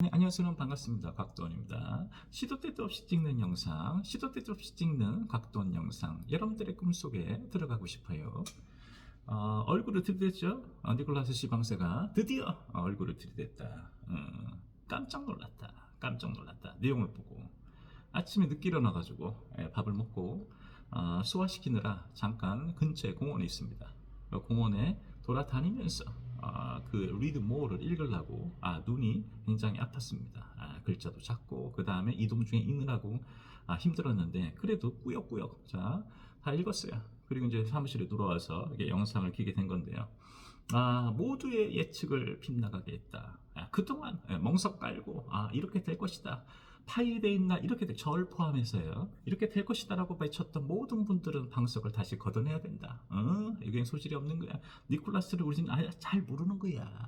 네, 안녕하세요. 반갑습니다. 곽도원입니다. 시도 때도 없이 찍는 영상, 시도 때도 없이 찍는 곽도원 영상, 여러분들의 꿈속에 들어가고 싶어요. 얼굴을 들이댔죠? 니콜라스 시방세가 드디어 얼굴을 들이댔다. 깜짝 놀랐다. 깜짝 놀랐다. 내용을 보고 아침에 늦게 일어나가지고 밥을 먹고 소화시키느라 잠깐 근처에 공원에 있습니다. 공원에 돌아다니면서 그 리드 모어를 읽으려고 눈이 굉장히 아팠습니다. 글자도 작고 그 다음에 이동 중에 읽느라고 힘들었는데 그래도 꾸역꾸역 다 읽었어요. 그리고 이제 사무실에 들어와서 이게 영상을 켜게 된 건데요. 모두의 예측을 빗나가게 했다. 그동안 멍석 깔고 이렇게 될 것이다. 파이데이나 이렇게 절 포함해서요. 이렇게 될 것이다라고 외쳤던 모든 분들은 방석을 다시 걷어내야 된다. 이게 소질이 없는 거야. 니콜라스를 우리는 잘 모르는 거야.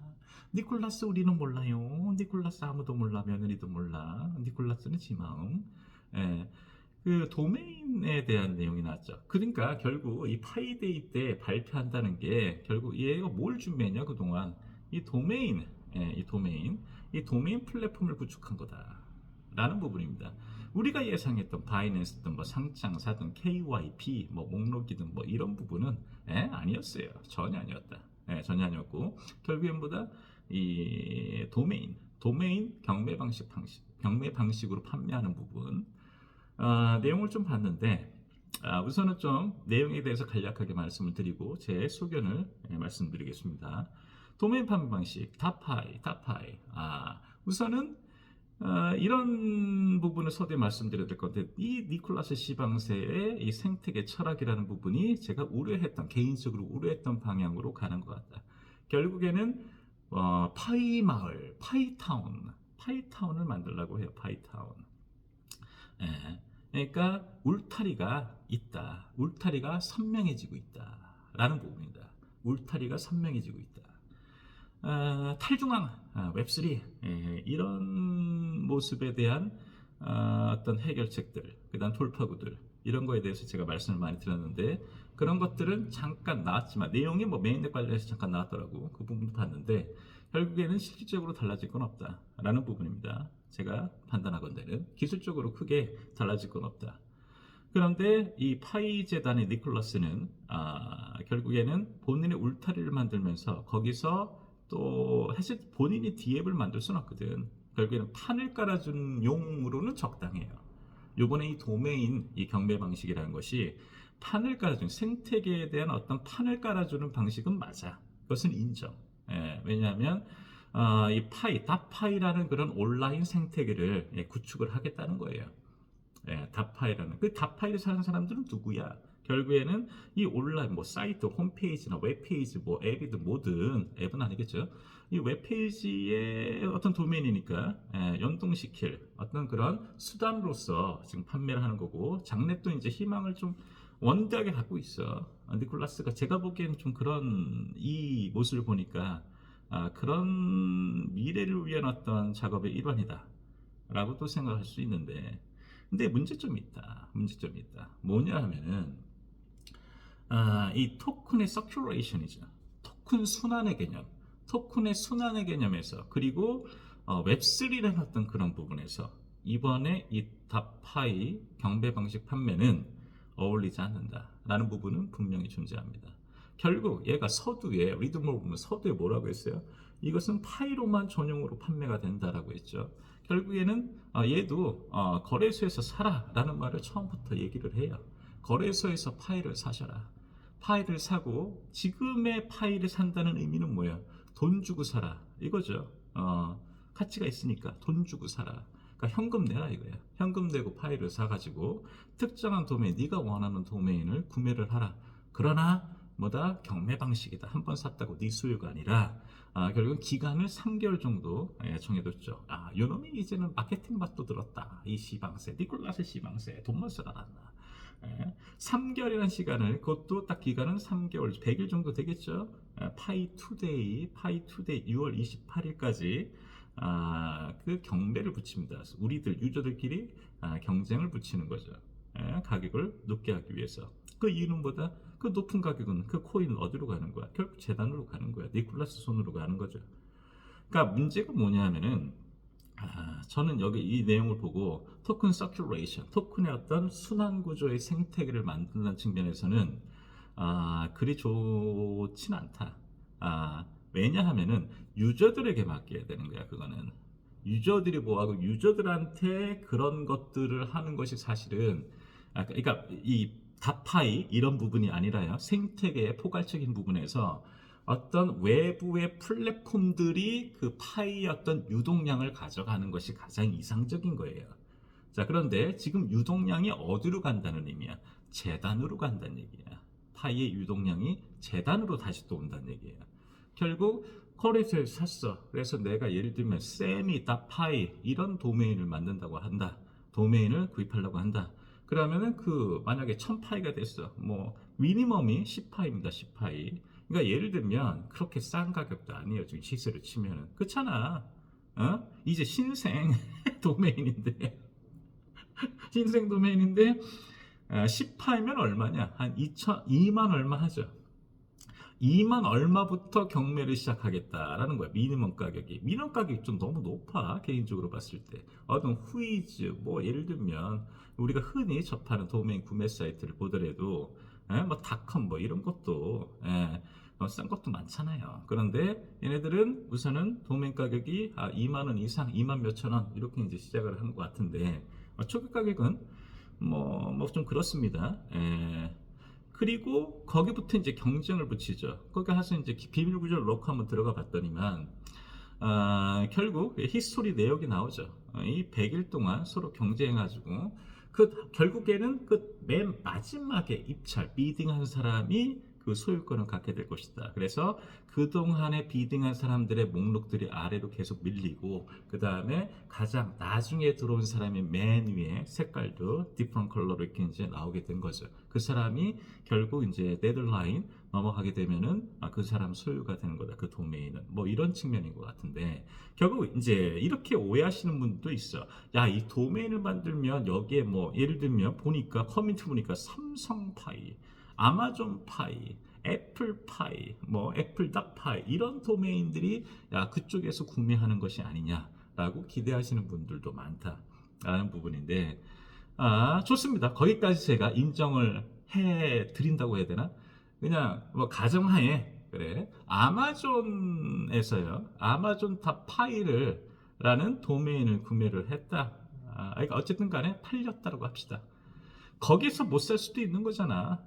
니콜라스 우리는 몰라요. 니콜라스 아무도 몰라. 며느리도 몰라. 니콜라스는 지 마음. 그 도메인에 대한 내용이 나왔죠. 그러니까 결국 이 파이데이 때 발표한다는 게 결국 얘가 뭘 준비했냐 그동안 이 도메인, 이 도메인 플랫폼을 구축한 거다. 라는 부분입니다. 우리가 예상했던 바이낸스든 뭐 상장사든 KYP 뭐 목록이든 뭐 이런 부분은 아니었어요. 전혀 아니었다. 전혀 아니었고 결국엔보다 이 도메인 경매 방식으로 판매하는 부분 내용을 좀 봤는데 우선은 좀 내용에 대해서 간략하게 말씀을 드리고 제 소견을 말씀드리겠습니다. 도메인 판매 방식 다파이 우선은 이런 부분을 서두에 말씀드려야 될 건데 이 니콜라스 시방세의 이 생태계 철학이라는 부분이 제가 개인적으로 우려했던 방향으로 가는 것 같다. 결국에는 파이 마을, 파이타운을 만들려고 해요. 파이타운. 그러니까 울타리가 있다. 울타리가 선명해지고 있다라는 부분입니다. 울타리가 선명해지고 있다. 탈중앙 웹3 이런 모습에 대한 어떤 해결책들, 그다음 돌파구들 이런 거에 대해서 제가 말씀을 많이 드렸는데 그런 것들은 잠깐 나왔지만 내용이 뭐 메인넷 관련해서 잠깐 나왔더라고. 그 부분도 봤는데 결국에는 실질적으로 달라질 건 없다라는 부분입니다. 제가 판단하건대는 기술적으로 크게 달라질 건 없다. 그런데 이 파이 재단의 니콜라스는 결국에는 본인의 울타리를 만들면서 거기서 또 사실 본인이 D앱을 만들 수는 없거든. 결국에는 판을 깔아준 용으로는 적당해요. 요번에 이 도메인 이 경매 방식이라는 것이 판을 깔아준 생태계에 대한 어떤 판을 깔아주는 방식은 맞아. 그것은 인정. 왜냐하면 이 다파이라는 그런 온라인 생태계를 구축을 하겠다는 거예요. 다파이라는 그 다파이를 사는 사람들은 누구야? 결국에는 이 온라인 뭐 사이트 홈페이지나 웹페이지 뭐 앱이든 뭐든 앱은 아니겠죠. 이 웹페이지의 어떤 도메인이니까 연동시킬 어떤 그런 수단으로서 지금 판매를 하는 거고 장래도 이제 희망을 좀 원대하게 갖고 있어. 니콜라스가 제가 보기에는 좀 그런 이 모습을 보니까 그런 미래를 위한 어떤 작업의 일환이다 라고 또 생각할 수 있는데 근데 문제점이 있다. 뭐냐 하면은 이 토큰의 서큘레이션이죠. 토큰의 순환의 개념에서 그리고 웹3라는 어떤 그런 부분에서 이번에 이 다파이 경배 방식 판매는 어울리지 않는다라는 부분은 분명히 존재합니다. 결국 얘가 서두에 리드몰 보면 서두에 뭐라고 했어요? 이것은 파이로만 전용으로 판매가 된다라고 했죠. 결국에는 얘도 거래소에서 사라라는 말을 처음부터 얘기를 해요. 거래소에서 파이를 사셔라. 파이를 사고 지금의 파이를 산다는 의미는 뭐예요? 돈 주고 사라 이거죠. 가치가 있으니까 돈 주고 사라. 그러니까 현금 내라 이거야. 현금 내고 파이를 사가지고 특정한 도메인, 네가 원하는 도메인을 구매를 하라. 그러나 뭐다 경매 방식이다. 한 번 샀다고 네 소유가 아니라 결국은 기간을 3개월 정도 정해뒀죠. 요놈이 이제는 마케팅 맛도 들었다. 이 시방세, 니콜라스 시방세 돈만 쓰라 않나. 3개월이라는 시간을 그것도 딱 기간은 3개월 100일 정도 되겠죠. 파이 투데이 6월 28일까지 그 경매를 붙입니다. 우리들 유저들끼리 경쟁을 붙이는 거죠. 가격을 높게 하기 위해서. 그 이유는 뭐다? 그 높은 가격은 그 코인은 어디로 가는 거야? 결국 재단으로 가는 거야. 니콜라스 손으로 가는 거죠. 그러니까 문제가 뭐냐 하면은 저는 여기 이 내용을 보고 토큰 서큘레이션, 토큰의 어떤 순환 구조의 생태계를 만드는 측면에서는 그리 좋진 않다. 왜냐하면은 유저들에게 맡겨야 되는 거야. 그거는 유저들이 뭐하고 유저들한테 그런 것들을 하는 것이 사실은 그러니까 이 다파이 이런 부분이 아니라요. 생태계의 포괄적인 부분에서 어떤 외부의 플랫폼들이 그 파이의 어떤 유동량을 가져가는 것이 가장 이상적인 거예요. 자, 그런데 지금 유동량이 어디로 간다는 의미야? 재단으로 간다는 얘기야. 파이의 유동량이 재단으로 다시 또 온다는 얘기예요. 결국 퀄리티를 샀어. 그래서 내가 예를 들면 세미, 다파이 이런 도메인을 만든다고 한다. 도메인을 구입하려고 한다. 그러면은 그 만약에 1000파이가 됐어. 뭐 미니멈이 10파이입니다. 10파이. 그러니까 예를 들면 그렇게 싼 가격도 아니에요. 지금 시세를 치면은. 그렇잖아. 이제 신생 도메인인데 신생 도메인인데 10파이면 얼마냐? 한 2만 얼마 하죠. 2만 얼마부터 경매를 시작하겠다라는 거야. 미니멈 가격이. 미니멈 가격이 좀 너무 높아. 개인적으로 봤을 때. 어떤 후이즈, 뭐 예를 들면 우리가 흔히 접하는 도메인 구매 사이트를 보더라도 뭐 닷컴 뭐 이런 것도 싼 것도 많잖아요. 그런데 얘네들은 우선은 도메인 가격이 2만 원 이상, 2만 몇천 원 이렇게 이제 시작을 하는 것 같은데 초기 가격은 뭐 좀 그렇습니다. 그리고 거기부터 이제 경쟁을 붙이죠. 거기 가서 이제 비밀 구조를 넣고 한번 들어가 봤더니만 결국 히스토리 내역이 나오죠. 이 100일 동안 서로 경쟁해가지고 결국에는 그 맨 마지막에 입찰 비딩한 사람이 그 소유권을 갖게 될 것이다. 그래서 그동안에 비딩한 사람들의 목록들이 아래로 계속 밀리고 그 다음에 가장 나중에 들어온 사람이 맨 위에 색깔도 디프런 컬러로 이렇게 이제 나오게 된 거죠. 그 사람이 결국 이제 데드라인 넘어가게 되면은 그 사람 소유가 되는 거다. 그 도메인은 뭐 이런 측면인 것 같은데 결국 이제 이렇게 오해하시는 분도 있어. 야, 이 도메인을 만들면 여기에 뭐 예를 들면 보니까 커뮤니티 보니까 삼성 파이, 아마존 파이, 애플 파이, 뭐 애플 닷 파이 이런 도메인들이 야 그쪽에서 구매하는 것이 아니냐라고 기대하시는 분들도 많다라는 부분인데 좋습니다. 거기까지 제가 인정을 해 드린다고 해야 되나? 그냥 뭐 가정하에 그래 아마존에서요 아마존 탑 파이를 라는 도메인을 구매를 했다. 그러니까 어쨌든 간에 팔렸다고 합시다. 거기서 못 살 수도 있는 거잖아.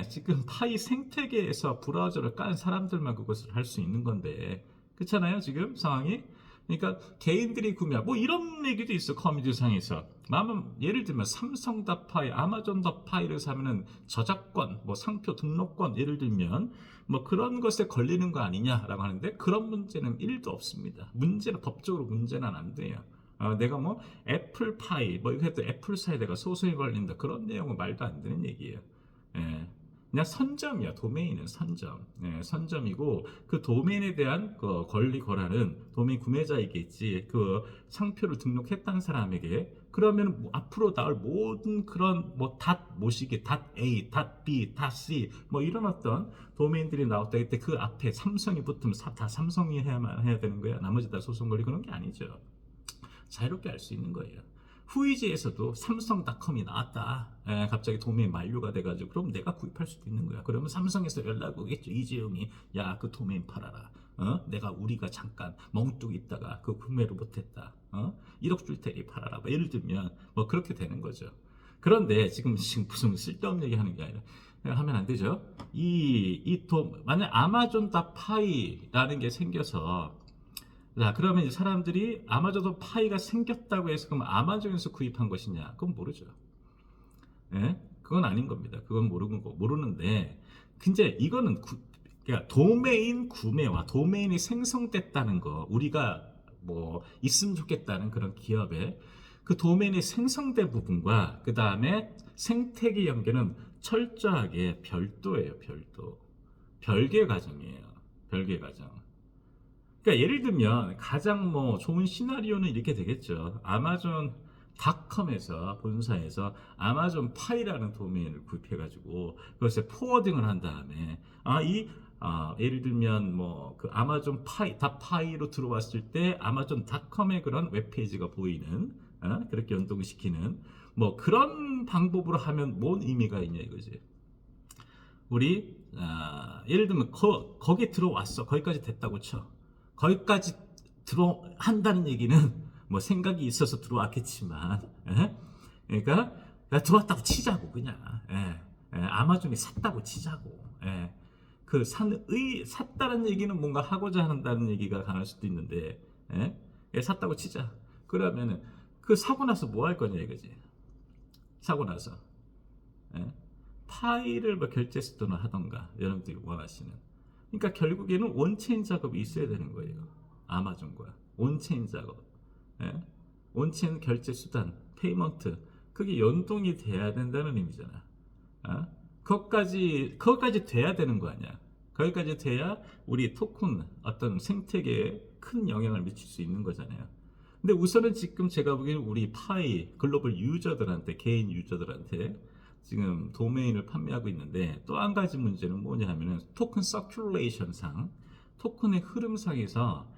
지금 파이 생태계에서 브라우저를 깐 사람들만 그것을 할 수 있는 건데 그렇잖아요 지금 상황이. 그러니까 개인들이 구매하 뭐 이런 얘기도 있어 커뮤니티 상에서. 예를 들면 삼성 닷파이, 아마존 닷파이를 사면은 저작권, 뭐 상표 등록권 예를 들면 뭐 그런 것에 걸리는 거 아니냐라고 하는데 그런 문제는 1도 없습니다. 문제는 법적으로 문제는 안 돼요. 내가 뭐 애플파이 뭐 이거 해도 애플사에 내가 소송이 걸린다 그런 내용은 말도 안 되는 얘기예요. 그냥 선점이야. 도메인은 선점. 선점이고 그 도메인에 대한 그 권리 권한은 도메인 구매자이겠지. 그 상표를 등록했다는 사람에게 그러면 뭐 앞으로 나올 모든 그런 뭐 모시기 A, B, C 뭐 이런 어떤 도메인들이 나왔다 때 그 앞에 삼성이 붙으면 다 삼성이 해야 되는 거야. 나머지 다 소송 걸리고 그런 게 아니죠. 자유롭게 할 수 있는 거예요. 후이지에서도 삼성닷컴이 나왔다. 갑자기 도메인 만료가 돼가지고 그럼 내가 구입할 수도 있는 거야. 그러면 삼성에서 연락 오겠죠. 이재용이 야 그 도메인 팔아라. 우리가 잠깐 멍뚝 있다가 그 구매를 못했다. 1억 줄 테니 팔아라. 뭐 예를 들면 뭐 그렇게 되는 거죠. 그런데 지금 무슨 쓸데없는 얘기 하는 게 아니라 하면 안 되죠. 만약 아마존 다파이라는 게 생겨서 자, 그러면 이제 사람들이 아마존 파이가 생겼다고 해서 그럼 아마존에서 구입한 것이냐? 그건 모르죠. 그건 아닌 겁니다. 그건 모르는데, 근데 이거는 그러니까 도메인 구매와 도메인이 생성됐다는 거, 우리가 뭐 있으면 좋겠다는 그런 기업의 그 도메인이 생성된 부분과 그 다음에 생태계 연계는 철저하게 별도예요. 별개 과정이에요. 별개 과정. 그러니까 예를 들면 가장 뭐 좋은 시나리오는 이렇게 되겠죠. 아마존닷컴에서 본사에서 아마존 파이라는 도메인을 구입해가지고 그것에 포워딩을 한 다음에 이 예를 들면 뭐 그 아마존 파이로 들어왔을 때 아마존닷컴의 그런 웹페이지가 보이는 그렇게 연동시키는 뭐 그런 방법으로 하면 뭔 의미가 있냐 이거지. 우리 예를 들면 거기에 들어왔어. 거기까지 됐다고 쳐. 거기까지 한다는 얘기는 뭐 생각이 있어서 들어왔겠지만, 그러니까 들어왔다고 치자고 그냥. 아마존이 샀다고 치자고. 샀다는 얘기는 뭔가 하고자 한다는 얘기가 강할 수도 있는데, 샀다고 치자. 그러면은 그 사고 나서 뭐 할 거냐 이거지. 사고 나서. 파일을 뭐 결제 수도나 하던가 여러분들이 원하시는. 그러니까 결국에는 온체인 작업이 있어야 되는 거예요. 아마존과 온체인 작업, 온체인 결제 수단, 페이먼트 그게 연동이 돼야 된다는 의미잖아. 그것까지 돼야 되는 거 아니야. 거기까지 돼야 우리 토큰 어떤 생태계에 큰 영향을 미칠 수 있는 거잖아요. 근데 우선은 지금 제가 보기에는 우리 파이 글로벌 유저들한테 개인 유저들한테 지금 도메인을 판매하고 있는데 또 한 가지 문제는 뭐냐 하면은 토큰 서큘레이션상 토큰의 흐름상에서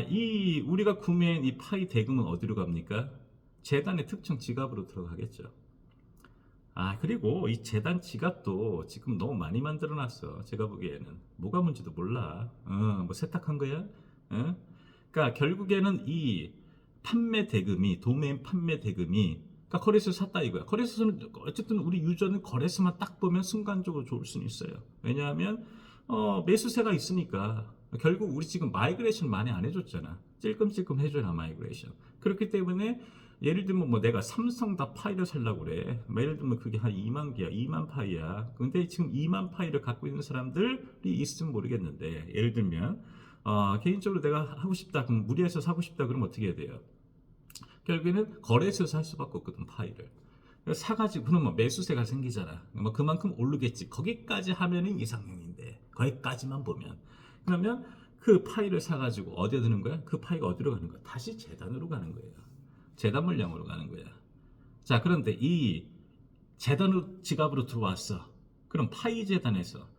이 우리가 구매한 이 파이 대금은 어디로 갑니까? 재단의 특정 지갑으로 들어가겠죠. 그리고 이 재단 지갑도 지금 너무 많이 만들어 놨어. 제가 보기에는 뭐가 뭔지도 몰라. 뭐 세탁한 거야? 그러니까 결국에는 이 판매 대금이 도메인 판매 대금이 그러니까 거래소 샀다 이거야. 거래소는 어쨌든 우리 유저는 거래소만 딱 보면 순간적으로 좋을 수는 있어요. 왜냐하면 매수세가 있으니까 결국 우리 지금 마이그레이션 많이 안 해줬잖아. 찔끔찔끔 해줘라 마이그레이션. 그렇기 때문에 예를 들면 뭐 내가 삼성 다 파이를 살려고 그래. 예를 들면 그게 한 2만 개야. 2만 파이야. 근데 지금 2만 파이를 갖고 있는 사람들이 있으면 모르겠는데 예를 들면 개인적으로 내가 하고 싶다. 그럼 무리해서 사고 싶다. 그러면 어떻게 해야 돼요? 결국에는 거래소에서 살 수밖에 없거든 파이를. 사가지고 그러면 뭐 매수세가 생기잖아. 뭐 그만큼 오르겠지. 거기까지 하면은 이상형인데 거기까지만 보면 그러면 그 파이를 사가지고 어디에 드는 거야? 그 파이가 어디로 가는 거야? 다시 재단으로 가는 거예요. 재단 물량으로 가는 거야. 자 그런데 이 재단으로 지갑으로 들어왔어. 그럼 파이 재단에서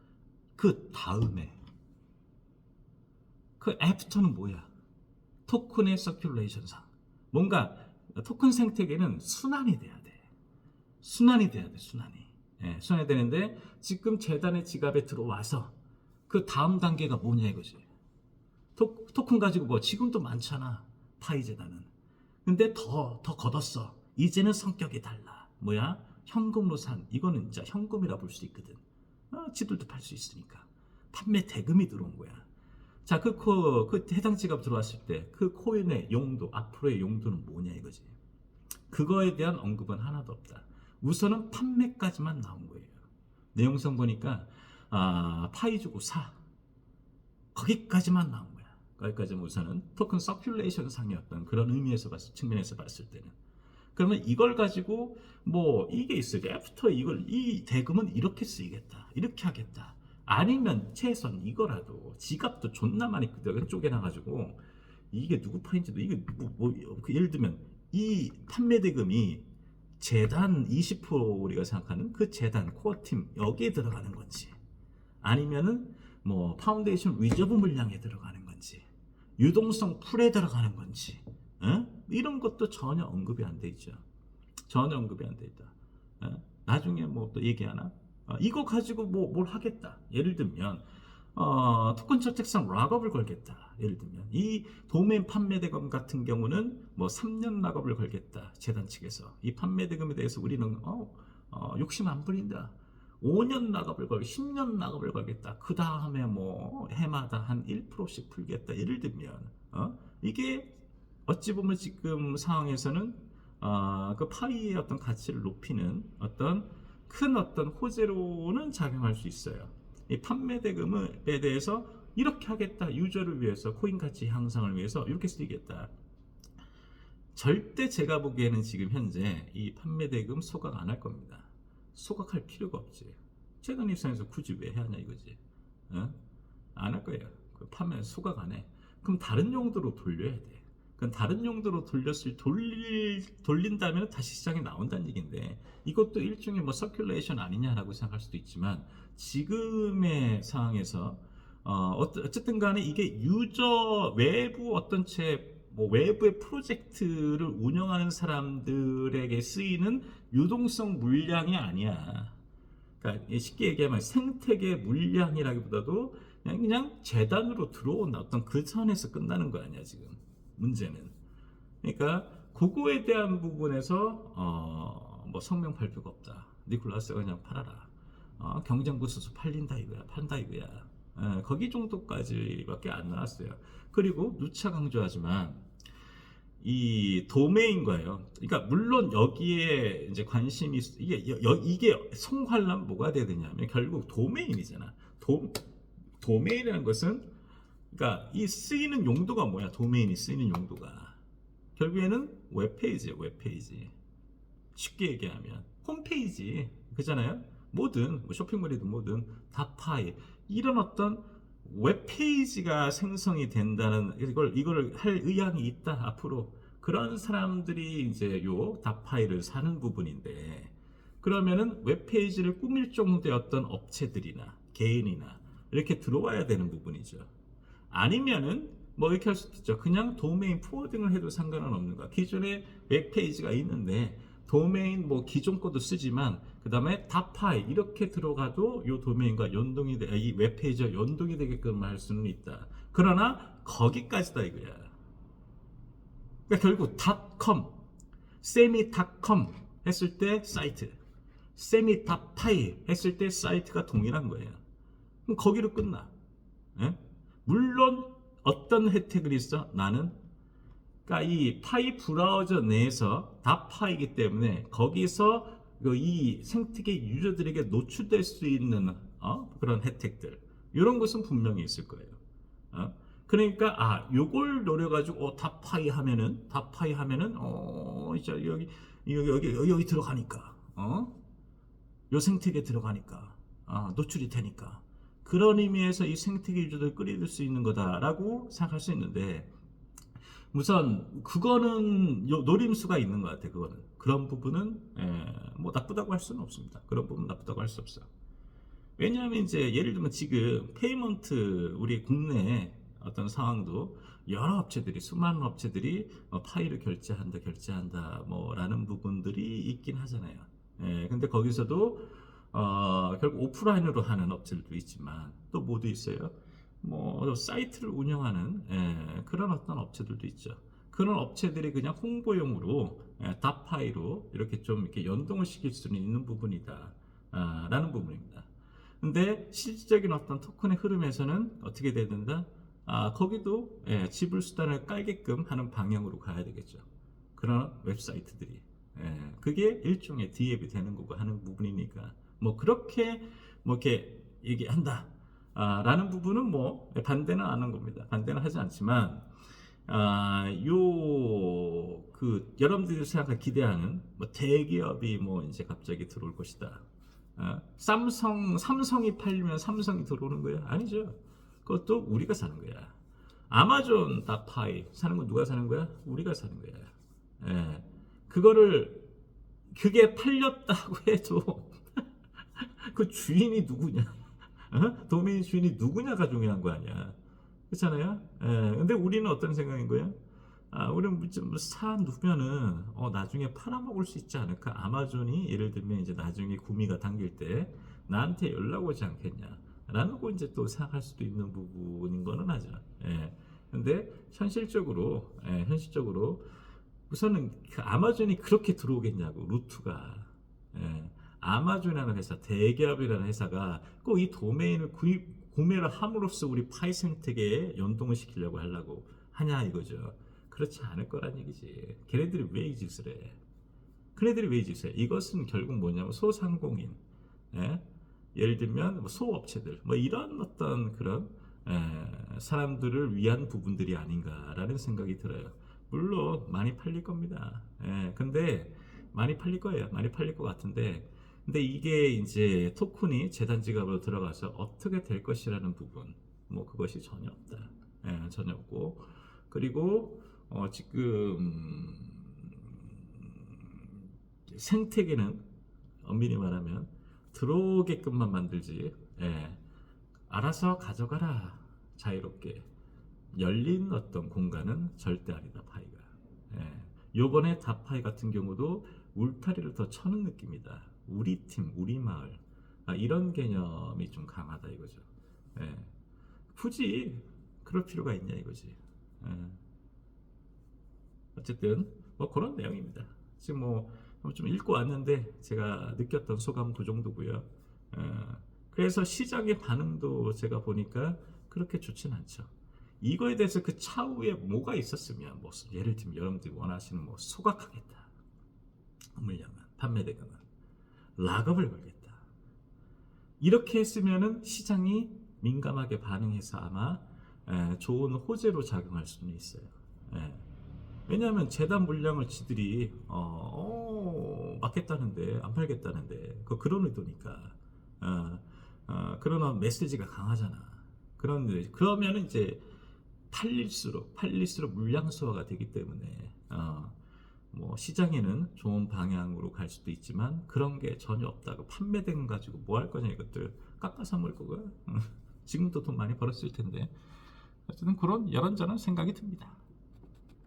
그 다음에 그 애프터는 뭐야? 토큰의 서큘레이션상 뭔가 토큰 생태계는 순환이 돼야 돼. 순환이 돼야 돼. 순환이 되는데 지금 재단의 지갑에 들어와서 그 다음 단계가 뭐냐 이거지. 토큰 가지고 뭐 지금도 많잖아. 파이 재단은. 근데 더 걷었어. 이제는 성격이 달라. 뭐야? 현금으로 산. 이거는 진짜 현금이라 볼 수 있거든. 지들도 팔 수 있으니까. 판매 대금이 들어온 거야. 자, 그 해당 지갑 들어왔을 때 그 코인의 용도, 앞으로의 용도는 뭐냐 이거지. 그거에 대한 언급은 하나도 없다. 우선은 판매까지만 나온 거예요. 내용성 보니까 파이 주고 사. 거기까지만 나온 거야. 거기까지는 우선은 토큰 서큘레이션 상이었던 그런 측면에서 봤을 때는. 그러면 이걸 가지고 뭐 이게 있어요. 애프터 이 대금은 이렇게 쓰이겠다. 이렇게 하겠다. 아니면 최소한 이거라도 지갑도 존나 많이 쪼개놔가지고 이게 누구 파인지도 이게 예를 들면 이 판매 대금이 재단 20% 우리가 생각하는 그 재단 코어팀 여기에 들어가는 건지 아니면은 뭐 파운데이션 리저브 물량에 들어가는 건지 유동성 풀에 들어가는 건지 이런 것도 전혀 언급이 안 돼 있죠. 전혀 언급이 안 돼 있다. 나중에 뭐 또 얘기하나? 이거 가지고 뭘 하겠다. 예를 들면 토큰 저택상 락업을 걸겠다. 예를 들면 이 도메인 판매 대금 같은 경우는 뭐 3년 락업을 걸겠다. 재단 측에서 이 판매 대금에 대해서 우리는 욕심 안 부린다. 5년 락업을 걸고 10년 락업을 걸겠다. 그 다음에 뭐 해마다 한 1%씩 풀겠다. 예를 들면 이게 어찌 보면 지금 상황에서는 그 파이의 어떤 가치를 높이는 큰 호재로는 작용할 수 있어요. 이 판매 대금에 대해서 이렇게 하겠다. 유저를 위해서 코인 가치 향상을 위해서 이렇게 쓰이겠다. 절대 제가 보기에는 지금 현재 이 판매 대금 소각 안 할 겁니다. 소각할 필요가 없지. 재단 입장에서 굳이 왜 하냐 이거지. 안 할 거예요. 그 판매 소각 안 해. 그럼 다른 용도로 돌려야 돼. 그건 다른 용도로 돌린다면 다시 시장에 나온다는 얘기인데, 이것도 일종의 뭐 서큘레이션 아니냐라고 생각할 수도 있지만, 지금의 상황에서 어쨌든 간에 이게 유저 외부 어떤 뭐 외부의 프로젝트를 운영하는 사람들에게 쓰이는 유동성 물량이 아니야. 그러니까 쉽게 얘기하면 생태계 물량이라기보다도 그냥 재단으로 들어온 어떤 그 선에서 끝나는 거 아니야 지금 문제는. 그러니까 그거에 대한 부분에서 뭐 성명 발표가 없다. 니콜라스가 그냥 팔아라. 경쟁부 수수 팔린다 이거야, 판다 이거야. 거기 정도까지밖에 안 나왔어요. 그리고 누차 강조하지만 이 도메인과요. 그러니까 물론 여기에 이제 관심이 이게 성하려면 뭐가 돼야 되냐면 결국 도메인이잖아. 도메인이라는 것은 그러니까 이 쓰이는 용도가 뭐야? 도메인이 쓰이는 용도가 결국에는 웹페이지예요. 웹페이지. 쉽게 얘기하면 홈페이지 그잖아요. 뭐든 뭐 쇼핑몰이든 뭐든 다 파일 이런 어떤 웹페이지가 생성이 된다는 이걸 할 의향이 있다 앞으로 그런 사람들이 이제 요 다파이를 사는 부분인데 그러면은 웹페이지를 꾸밀 정도의 어떤 업체들이나 개인이나 이렇게 들어와야 되는 부분이죠. 아니면은 뭐 이렇게 할 수도 있죠. 그냥 도메인 포워딩을 해도 상관은 없는 거야. 기존에 웹페이지가 있는데 도메인 뭐 기존 것도 쓰지만 그 다음에 다파이 이렇게 들어가도 이 도메인과 연동이 이 웹페이지와 연동이 되게끔 할 수는 있다. 그러나 거기까지다 이거야. 그러니까 결국 .com, semi.com 했을 때 사이트, semi.py 했을 때 사이트가 동일한 거예요. 그럼 거기로 끝나. 예? 물론 어떤 혜택을 있어? 나는 그러니까 이 파이 브라우저 내에서 다 파이기 때문에 거기서 이 생태계 유저들에게 노출될 수 있는 그런 혜택들 이런 것은 분명히 있을 거예요. 그러니까 요걸 노려가지고 다 파이 하면은 이제 여기 들어가니까 요 생태계 들어가니까 노출이 되니까 그런 의미에서 이 생태계 유저들 끌어들 수 있는 거다라고 생각할 수 있는데. 우선 그거는 노림수가 있는 것 같아요. 그거는 그런 부분은 뭐 나쁘다고 할 수는 없습니다. 그런 부분 나쁘다고 할 수 없어. 왜냐하면 이제 예를 들면 지금 페이먼트 우리 국내 어떤 상황도 여러 업체들이 수많은 업체들이 파일을 결제한다 뭐라는 부분들이 있긴 하잖아요. 근데 거기서도 결국 오프라인으로 하는 업체들도 있지만 또 뭐도 있어요. 뭐 사이트를 운영하는 그런 어떤 업체들도 있죠. 그런 업체들이 그냥 홍보용으로 다파이로 이렇게 좀 이렇게 연동을 시킬 수는 있는 부분이다 라는 부분입니다. 근데 실질적인 어떤 토큰의 흐름에서는 어떻게 돼야 된다? 거기도 지불 수단을 깔게끔 하는 방향으로 가야 되겠죠. 그런 웹사이트들이 그게 일종의 D앱이 되는 거고 하는 부분이니까 뭐 그렇게 뭐 이렇게 얘기한다. 라는 부분은 뭐 반대는 안 하는 겁니다. 반대는 하지 않지만 여러분들이 생각하는 기대하는 뭐 대기업이 뭐 이제 갑자기 들어올 것이다. 삼성이 팔리면 삼성이 들어오는 거야? 아니죠. 그것도 우리가 사는 거야. 아마존 다파이 사는 건 누가 사는 거야? 우리가 사는 거야. 그게 팔렸다고 해도 그 주인이 누구냐? 도메인 주인이 누구냐가 중요한 거 아니야. 그렇잖아요? 근데 우리는 어떤 생각인 거예요? 우리는 좀 사놓으면은 나중에 팔아먹을 수 있지 않을까? 아마존이 예를 들면 이제 나중에 구미가 당길 때 나한테 연락 오지 않겠냐? 라는 거 이제 또 생각할 수도 있는 부분인 거는 하죠. 근데 현실적으로 우선은 그 아마존이 그렇게 들어오겠냐고 루트가. 아마존이라는 회사, 대기업이라는 회사가 꼭 이 도메인을 구매를 함으로써 우리 파이 생태계에 연동을 시키려고 하려고 하냐 이거죠. 그렇지 않을 거란 얘기지. 걔네들이 왜 이 짓을 해? 이것은 결국 뭐냐면 소상공인, 예를 들면 뭐 소업체들, 뭐 이런 어떤 그런 사람들을 위한 부분들이 아닌가라는 생각이 들어요. 물론 많이 팔릴 겁니다. 근데 많이 팔릴 거예요. 많이 팔릴 것 같은데. 근데 이게 이제 토큰이 재단 지갑으로 들어가서 어떻게 될 것이라는 부분, 뭐 그것이 전혀 없다. 전혀 없고, 그리고 지금 생태계는 엄밀히 말하면 들어오게끔만 만들지, 예, 알아서 가져가라 자유롭게 열린 어떤 공간은 절대 아니다 파이가. 예. 요번에 다파이 같은 경우도 울타리를 더 쳐는 느낌이다. 우리 팀, 우리 마을, 이런 개념이 좀 강하다 이거죠. 예. 굳이 그럴 필요가 있냐 이거지. 예. 어쨌든 뭐 그런 내용입니다. 지금 뭐 좀 읽고 왔는데 제가 느꼈던 소감 그 정도고요. 그래서 시장의 반응도 제가 보니까 그렇게 좋진 않죠. 이거에 대해서 그 차후에 뭐가 있었으면, 뭐 예를 들면 여러분들이 원하시는 뭐 소각하겠다, 물량은 판매 대금은 락업을 걸겠다, 이렇게 했으면은 시장이 민감하게 반응해서 아마 좋은 호재로 작용할 수는 있어요. 예. 왜냐하면 재단 물량을 지들이 막겠다는데 안 팔겠다는데 그런 의도니까. 그런 메시지가 강하잖아. 그러면은 이제 팔릴수록 물량 소화가 되기 때문에 뭐 시장에는 좋은 방향으로 갈 수도 있지만 그런 게 전혀 없다고 판매된 가지고 뭐 할 거냐 이것들 깎아서 먹을 거고요. 지금도 돈 많이 벌었을 텐데 어쨌든 그런 여런저런 생각이 듭니다.